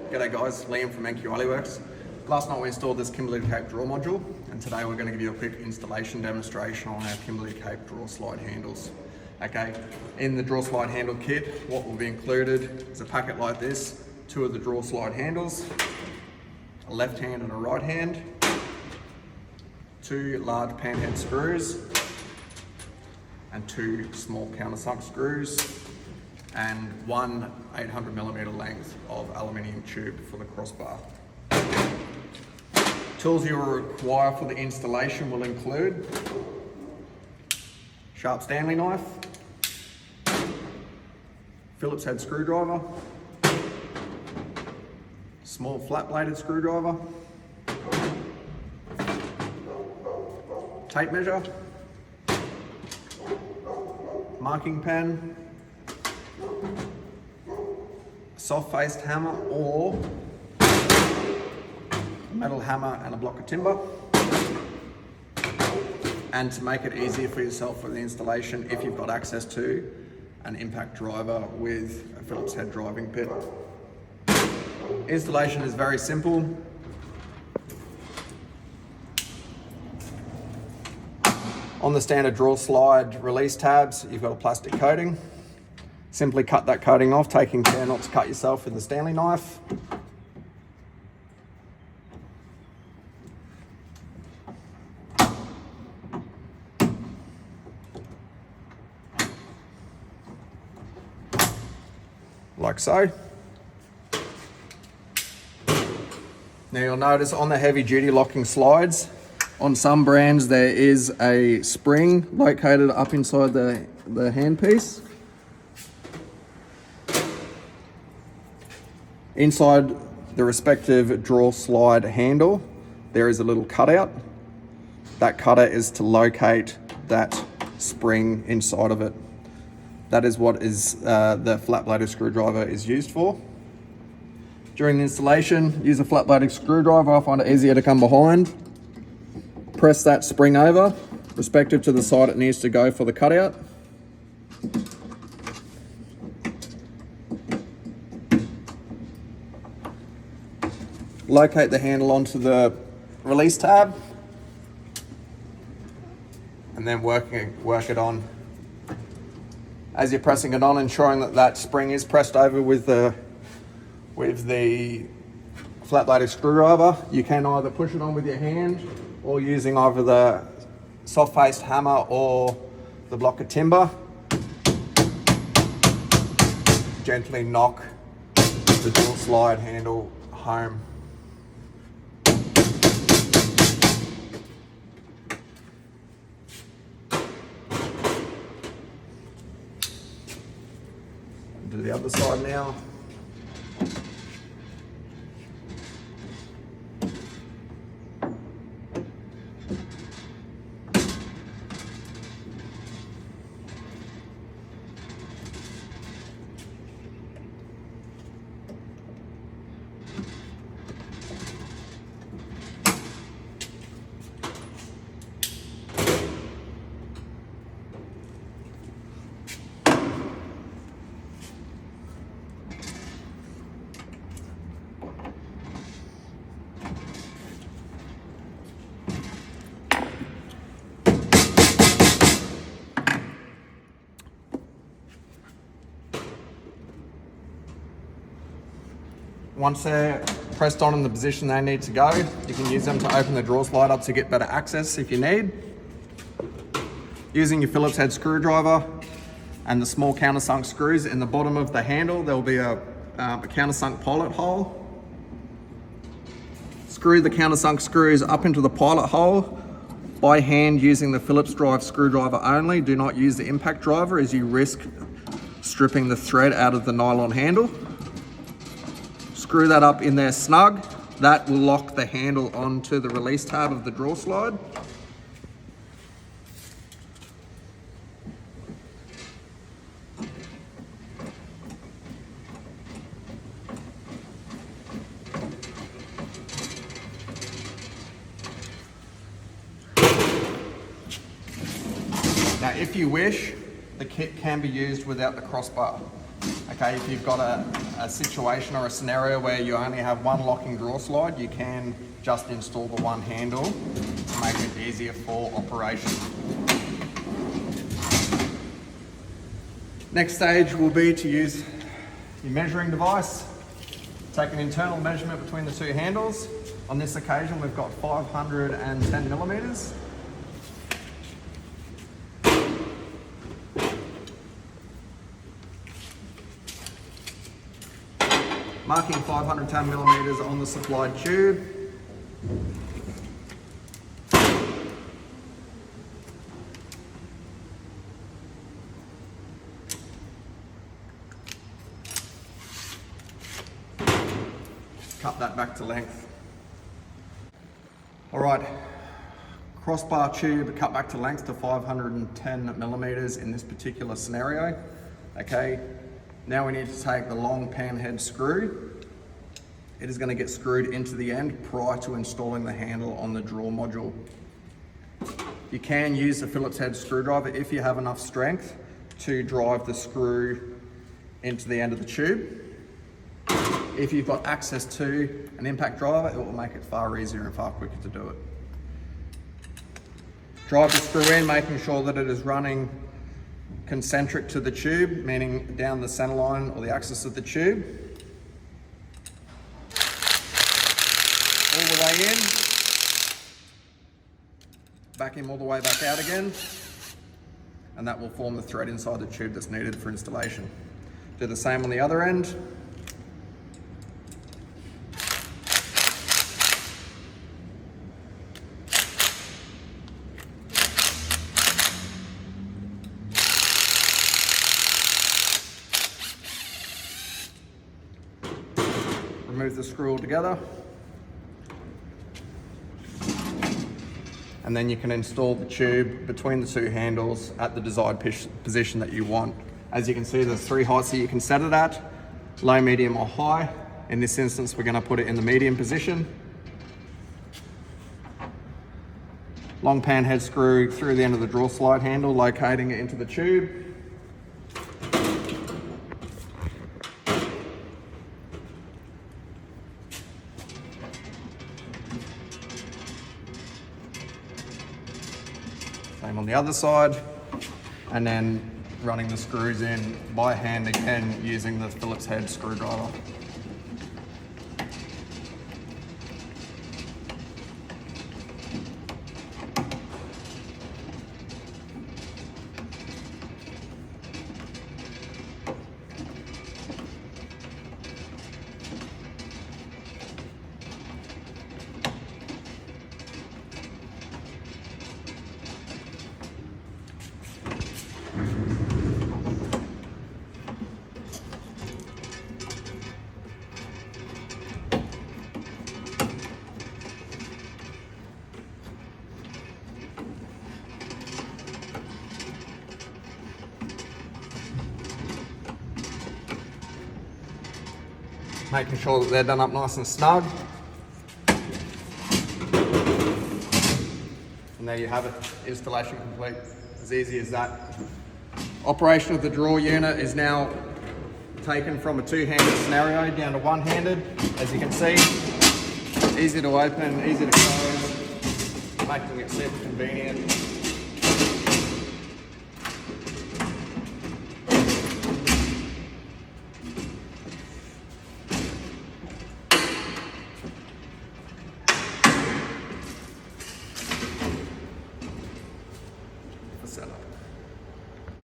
G'day guys, Liam from NQ Works. Last night we installed this Kimberley2Cape drawer module, and today we're going to give you a quick installation demonstration on our Kimberley2Cape drawer slide handles. Okay, in the drawer slide handle kit, what will be included is a packet like this, 2 of the drawer slide handles, a left hand and a right hand, 2 large panhead screws, and 2 small countersunk screws, and 1 800mm length of aluminium tube for the crossbar. Tools you will require for the installation will include sharp Stanley knife, Phillips head screwdriver, small flat bladed screwdriver, tape measure, marking pen, soft-faced hammer or metal hammer and a block of timber. And to make it easier for yourself for the installation, if you've got access to an impact driver with a Phillips head driving bit. Installation is very simple. On the standard drawer slide release tabs, you've got a plastic coating. Simply cut that coating off, taking care not to cut yourself with the Stanley knife. Like so. Now you'll notice on the heavy duty locking slides, on some brands there is a spring located up inside the handpiece. Inside the respective drawer slide handle, there is a little cutout. That cutout is to locate that spring inside of it. That is what is the flat bladed screwdriver is used for. During the installation, use a flat bladed screwdriver. I find it easier to come behind. Press that spring over, respective to the side it needs to go for the cutout. Locate the handle onto the release tab, and then work it on. As you're pressing it on, ensuring that that spring is pressed over with the flat bladed screwdriver. You can either push it on with your hand or using either the soft faced hammer or the block of timber. Gently knock the drawer slide handle home. Do the other side now. Once they're pressed on in the position they need to go, you can use them to open the drawer slide up to get better access if you need. Using your Phillips head screwdriver and the small countersunk screws in the bottom of the handle, there will be a countersunk pilot hole. Screw the countersunk screws up into the pilot hole by hand using the Phillips drive screwdriver only. Do not use the impact driver as you risk stripping the thread out of the nylon handle. Screw that up in there snug. That will lock the handle onto the release tab of the drawer slide. Now, if you wish, the kit can be used without the crossbar. Okay, if you've got a a situation or a scenario where you only have one locking draw slide, you can just install the one handle to make it easier for operation. Next stage will be to use your measuring device. Take an internal measurement between the two handles. On this occasion, we've got 510 millimeters. Marking 510 millimeters on the supplied tube. Cut that back to length. All right, crossbar tube cut back to length to 510 millimeters in this particular scenario. Okay, now we need to take the long pan head screw. It is going to get screwed into the end prior to installing the handle on the draw module. You can use the Phillips head screwdriver if you have enough strength to drive the screw into the end of the tube. If you've got access to an impact driver, it will make it far easier and far quicker to do it. Drive the screw in, making sure that it is running concentric to the tube, meaning down the center line or the axis of the tube. All the way in, back in all the way back out again, and that will form the thread inside the tube that's needed for installation. Do the same on the other end. Remove the screw altogether. And then you can install the tube between the two handles at the desired position that you want. As you can see, there's 3 heights that you can set it at, low, medium or high. In this instance, we're going to put it in the medium position. Long pan head screw through the end of the draw slide handle, locating it into the tube. Same on the other side, and then running the screws in by hand again using the Phillips head screwdriver. Making sure that they're done up nice and snug. And there you have it, installation complete. As easy as that. Operation of the draw unit is now taken from a two-handed scenario down to one-handed. As you can see, easy to open, easy to close, making it super convenient. Setup.